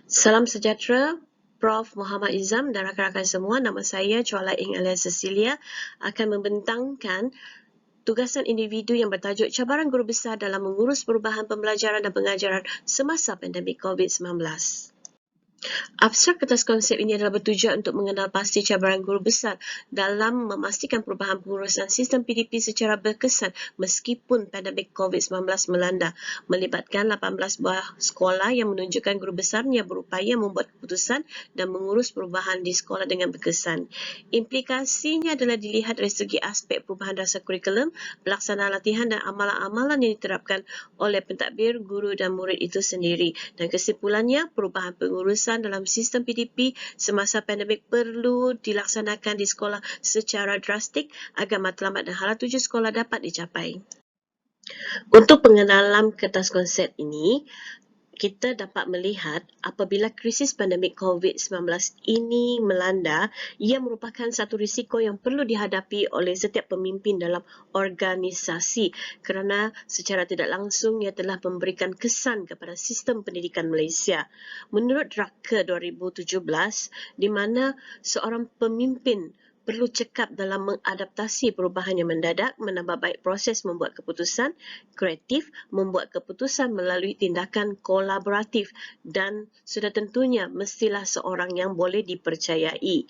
Salam sejahtera, Prof. Muhammad Izam dan rakan-rakan semua. Nama saya Chua Ing alias Cecilia akan membentangkan tugasan individu yang bertajuk Cabaran Guru Besar dalam Mengurus Perubahan Pembelajaran dan Pengajaran Semasa Pandemik COVID-19. Abstrak kertas konsep ini adalah bertujuan untuk mengenal pasti cabaran guru besar dalam memastikan perubahan pengurusan sistem PDP secara berkesan meskipun pandemik COVID-19 melanda, melibatkan 18 buah sekolah yang menunjukkan guru besarnya berupaya membuat keputusan dan mengurus perubahan di sekolah dengan berkesan. Implikasinya adalah dilihat dari segi aspek perubahan dasar kurikulum, pelaksanaan latihan dan amalan-amalan yang diterapkan oleh pentadbir, guru dan murid itu sendiri. Dan kesimpulannya, perubahan pengurusan dalam sistem PDP semasa pandemik perlu dilaksanakan di sekolah secara drastik agar matlamat dan hala tuju sekolah dapat dicapai. Untuk pengenalan kertas konsep ini, kita dapat melihat apabila krisis pandemik COVID-19 ini melanda, ia merupakan satu risiko yang perlu dihadapi oleh setiap pemimpin dalam organisasi kerana secara tidak langsung ia telah memberikan kesan kepada sistem pendidikan Malaysia. Menurut Draka 2017, di mana seorang pemimpin perlu cekap dalam mengadaptasi perubahan yang mendadak, menambah baik proses membuat keputusan, kreatif, membuat keputusan melalui tindakan kolaboratif dan sudah tentunya mestilah seorang yang boleh dipercayai.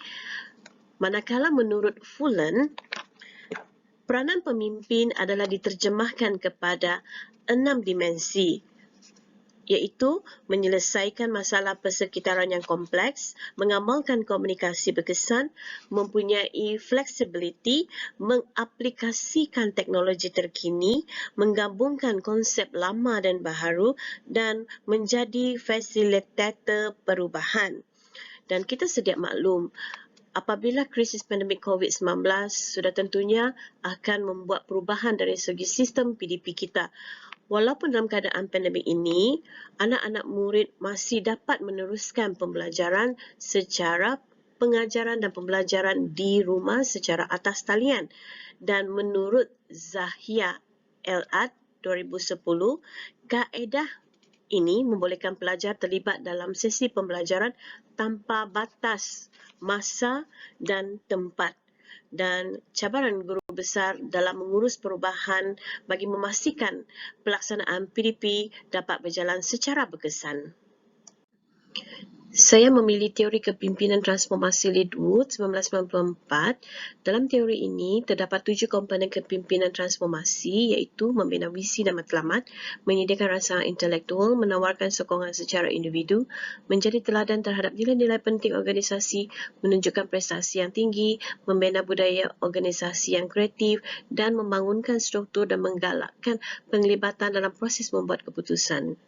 Manakala menurut Fullen, peranan pemimpin adalah diterjemahkan kepada 6 dimensi, iaitu menyelesaikan masalah persekitaran yang kompleks, mengamalkan komunikasi berkesan, mempunyai flexibility, mengaplikasikan teknologi terkini, menggabungkan konsep lama dan baharu dan menjadi fasilitator perubahan. Dan kita sedia maklum, apabila krisis pandemik COVID-19 sudah tentunya akan membuat perubahan dari segi sistem PDP kita. Walaupun dalam keadaan pandemik ini, anak-anak murid masih dapat meneruskan pembelajaran secara pengajaran dan pembelajaran di rumah secara atas talian. Dan menurut Zahia El-Ad 2010, kaedah ini membolehkan pelajar terlibat dalam sesi pembelajaran tanpa batas masa dan tempat. Dan cabaran guru besar dalam mengurus perubahan bagi memastikan pelaksanaan PDP dapat berjalan secara berkesan. Saya memilih teori kepimpinan transformasi Leadwood 1994. Dalam teori ini, terdapat 7 komponen kepimpinan transformasi iaitu membina visi dan matlamat, menyediakan rasa intelektual, menawarkan sokongan secara individu, menjadi teladan terhadap nilai-nilai penting organisasi, menunjukkan prestasi yang tinggi, membina budaya organisasi yang kreatif dan membangunkan struktur dan menggalakkan penglibatan dalam proses membuat keputusan.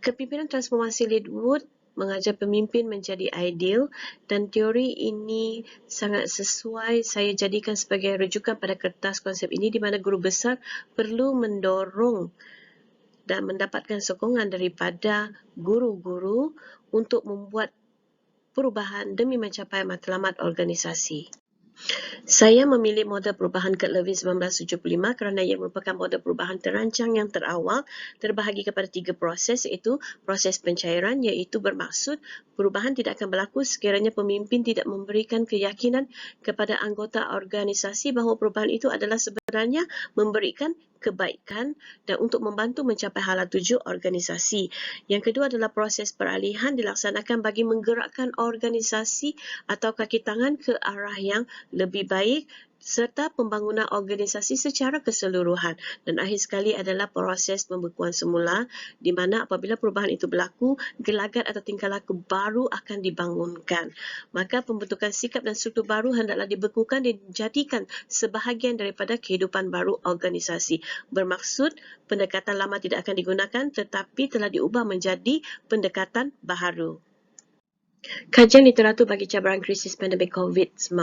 Kepimpinan transformasi Leadwood mengajar pemimpin menjadi ideal dan teori ini sangat sesuai saya jadikan sebagai rujukan pada kertas konsep ini di mana guru besar perlu mendorong dan mendapatkan sokongan daripada guru-guru untuk membuat perubahan demi mencapai matlamat organisasi. Saya memilih model perubahan Kurt Lewin 1975 kerana ia merupakan model perubahan terancang yang terawal, terbahagi kepada 3 proses iaitu proses pencairan iaitu bermaksud perubahan tidak akan berlaku sekiranya pemimpin tidak memberikan keyakinan kepada anggota organisasi bahawa perubahan itu adalah sebenarnya memberikan kebaikan dan untuk membantu mencapai hala tuju organisasi. Yang kedua adalah proses peralihan dilaksanakan bagi menggerakkan organisasi atau kaki tangan ke arah yang lebih baik serta pembangunan organisasi secara keseluruhan. Dan akhir sekali adalah proses pembekuan semula di mana apabila perubahan itu berlaku, gelagat atau tingkah laku baru akan dibangunkan. Maka pembentukan sikap dan struktur baru hendaklah dibekukan dan dijadikan sebahagian daripada kehidupan baru organisasi. Bermaksud pendekatan lama tidak akan digunakan tetapi telah diubah menjadi pendekatan baharu. Kajian literatur bagi cabaran krisis pandemik COVID-19.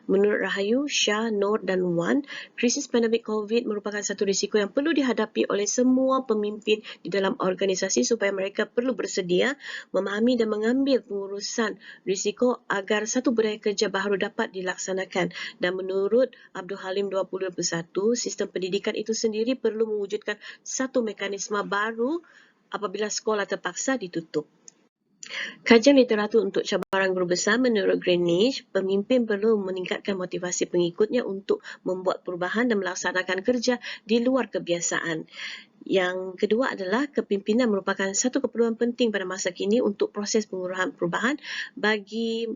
Menurut Rahayu, Shah, Noor dan Wan, krisis pandemik COVID merupakan satu risiko yang perlu dihadapi oleh semua pemimpin di dalam organisasi supaya mereka perlu bersedia memahami dan mengambil pengurusan risiko agar satu budaya kerja baharu dapat dilaksanakan. Dan menurut Abdul Halim 2021, sistem pendidikan itu sendiri perlu mewujudkan satu mekanisme baru apabila sekolah terpaksa ditutup. Kajian literatur untuk cabaran guru besar menurut Greenwich, pemimpin perlu meningkatkan motivasi pengikutnya untuk membuat perubahan dan melaksanakan kerja di luar kebiasaan. Yang kedua adalah kepimpinan merupakan satu keperluan penting pada masa kini untuk proses penguruhan perubahan bagi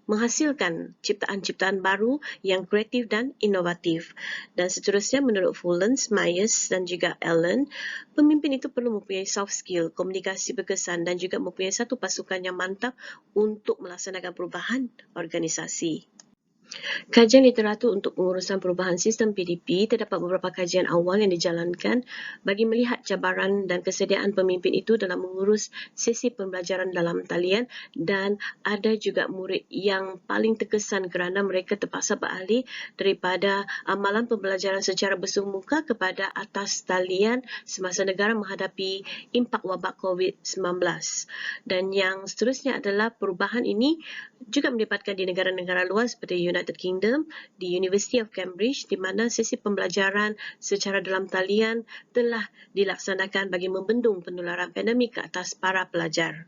menghasilkan ciptaan-ciptaan baru yang kreatif dan inovatif. Dan seterusnya, menurut Fullens, Myers dan juga Allen, pemimpin itu perlu mempunyai soft skill, komunikasi berkesan dan juga mempunyai satu pasukan yang mantap untuk melaksanakan perubahan organisasi. Kajian literatur untuk pengurusan perubahan sistem PDP, terdapat beberapa kajian awal yang dijalankan bagi melihat cabaran dan kesediaan pemimpin itu dalam mengurus sesi pembelajaran dalam talian, dan ada juga murid yang paling terkesan kerana mereka terpaksa beralih daripada amalan pembelajaran secara bersua muka kepada atas talian semasa negara menghadapi impak wabak COVID-19. Dan yang seterusnya adalah perubahan ini juga mendapatkan di negara-negara luar seperti United Kingdom, di University of Cambridge, di mana sesi pembelajaran secara dalam talian telah dilaksanakan bagi membendung penularan pandemik ke atas para pelajar.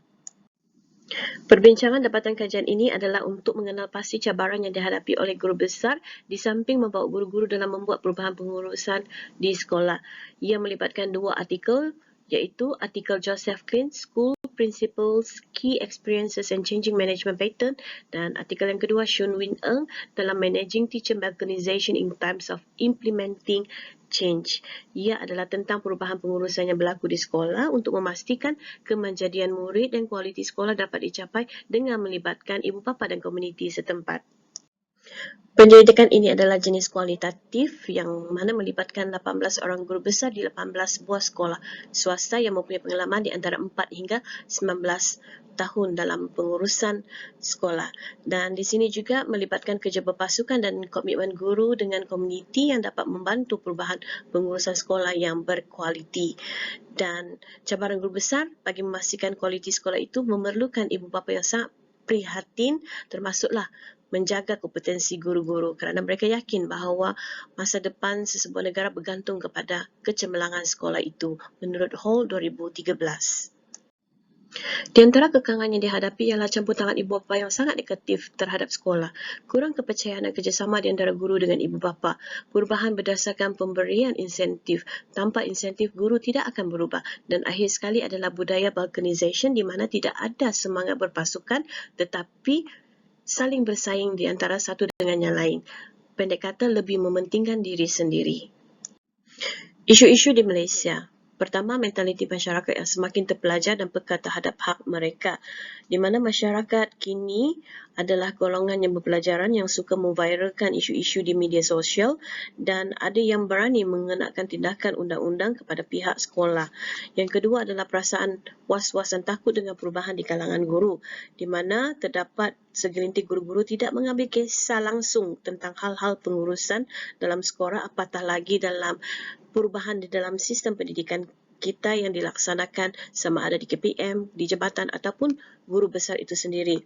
Perbincangan dapatan kajian ini adalah untuk mengenal pasti cabaran yang dihadapi oleh guru besar di samping membawa guru-guru dalam membuat perubahan pengurusan di sekolah. Ia melibatkan dua artikel, iaitu artikel Joseph Klein, School Principles, Key Experiences and Changing Management Pattern, dan artikel yang kedua Shun Win Eng dalam Managing Teacher Organization in Times of Implementing Change. Ia adalah tentang perubahan pengurusan yang berlaku di sekolah untuk memastikan kemanjadian murid dan kualiti sekolah dapat dicapai dengan melibatkan ibu bapa dan komuniti setempat. Penyelidikan ini adalah jenis kualitatif yang mana melibatkan 18 orang guru besar di 18 buah sekolah swasta yang mempunyai pengalaman di antara 4 hingga 19 tahun dalam pengurusan sekolah. Dan di sini juga melibatkan kerja berpasukan dan komitmen guru dengan komuniti yang dapat membantu perubahan pengurusan sekolah yang berkualiti. Dan cabaran guru besar bagi memastikan kualiti sekolah itu memerlukan ibu bapa yang sangat prihatin, termasuklah menjaga kompetensi guru-guru kerana mereka yakin bahawa masa depan sesebuah negara bergantung kepada kecemerlangan sekolah itu, menurut Hall 2013. Di antara kekangan yang dihadapi ialah campur tangan ibu bapa yang sangat negatif terhadap sekolah, kurang kepercayaan dan kerjasama di antara guru dengan ibu bapa, perubahan berdasarkan pemberian insentif. Tanpa insentif, guru tidak akan berubah, dan akhir sekali adalah budaya balkanization di mana tidak ada semangat berpasukan tetapi saling bersaing di antara satu dengan yang lain. Pendek kata, lebih mementingkan diri sendiri. Isu-isu di Malaysia. Pertama, mentaliti masyarakat yang semakin terpelajar dan peka terhadap hak mereka, di mana masyarakat kini adalah golongan yang berpelajaran yang suka memviralkan isu-isu di media sosial dan ada yang berani mengenakan tindakan undang-undang kepada pihak sekolah. Yang kedua adalah perasaan was-was dan takut dengan perubahan di kalangan guru, di mana terdapat segelintir guru-guru tidak mengambil kisah langsung tentang hal-hal pengurusan dalam sekolah, apatah lagi dalam perubahan di dalam sistem pendidikan kita yang dilaksanakan sama ada di KPM, di jabatan ataupun guru besar itu sendiri.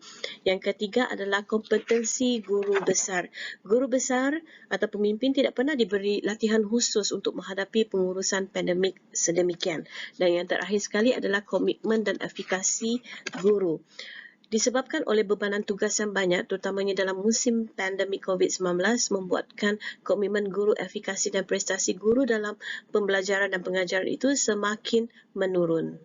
Yang ketiga adalah kompetensi guru besar. Guru besar atau pemimpin tidak pernah diberi latihan khusus untuk menghadapi pengurusan pandemik sedemikian. Dan yang terakhir sekali adalah komitmen dan efikasi guru. Disebabkan oleh bebanan tugas yang banyak, terutamanya dalam musim pandemik COVID-19, membuatkan komitmen guru, efikasi dan prestasi guru dalam pembelajaran dan pengajaran itu semakin menurun.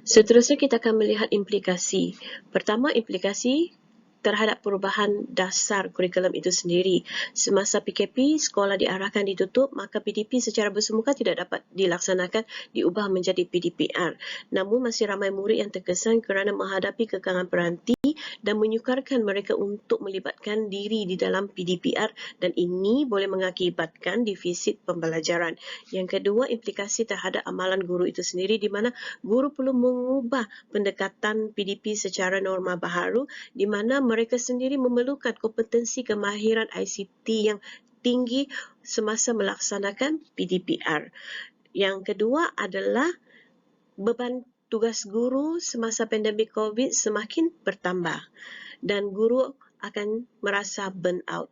Seterusnya kita akan melihat implikasi. Pertama, implikasi terhadap perubahan dasar kurikulum itu sendiri. Semasa PKP, sekolah diarahkan ditutup, maka PDP secara bersemuka tidak dapat dilaksanakan, diubah menjadi PDPR. Namun masih ramai murid yang terkesan kerana menghadapi kekangan peranti dan menyukarkan mereka untuk melibatkan diri di dalam PDPR, dan ini boleh mengakibatkan defisit pembelajaran. Yang kedua, implikasi terhadap amalan guru itu sendiri, di mana guru perlu mengubah pendekatan PDP secara norma baharu, di mana mereka sendiri memerlukan kompetensi kemahiran ICT yang tinggi semasa melaksanakan PDPR. Yang kedua adalah beban tugas guru semasa pandemik COVID semakin bertambah dan guru akan merasa burn out.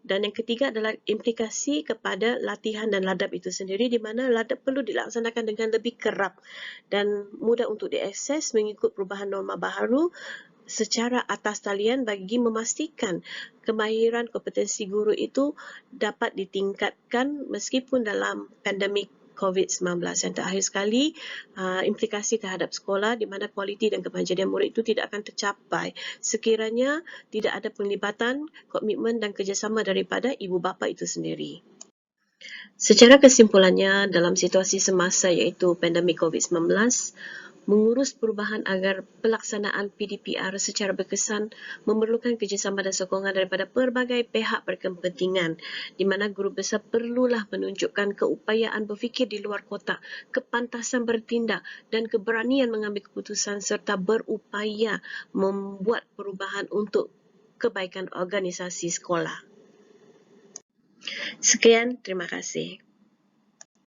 Dan yang ketiga adalah implikasi kepada latihan dan ladap itu sendiri, di mana ladap perlu dilaksanakan dengan lebih kerap dan mudah untuk diakses mengikut perubahan norma baharu secara atas talian bagi memastikan kemahiran kompetensi guru itu dapat ditingkatkan meskipun dalam pandemik COVID-19. Yang terakhir sekali, implikasi terhadap sekolah di mana kualiti dan kemajuan murid itu tidak akan tercapai sekiranya tidak ada penglibatan, komitmen dan kerjasama daripada ibu bapa itu sendiri. Secara kesimpulannya, dalam situasi semasa iaitu pandemik COVID-19, mengurus perubahan agar pelaksanaan PDPR secara berkesan memerlukan kerjasama dan sokongan daripada pelbagai pihak berkepentingan, di mana guru besar perlulah menunjukkan keupayaan berfikir di luar kotak, kepantasan bertindak dan keberanian mengambil keputusan serta berupaya membuat perubahan untuk kebaikan organisasi sekolah. Sekian, terima kasih.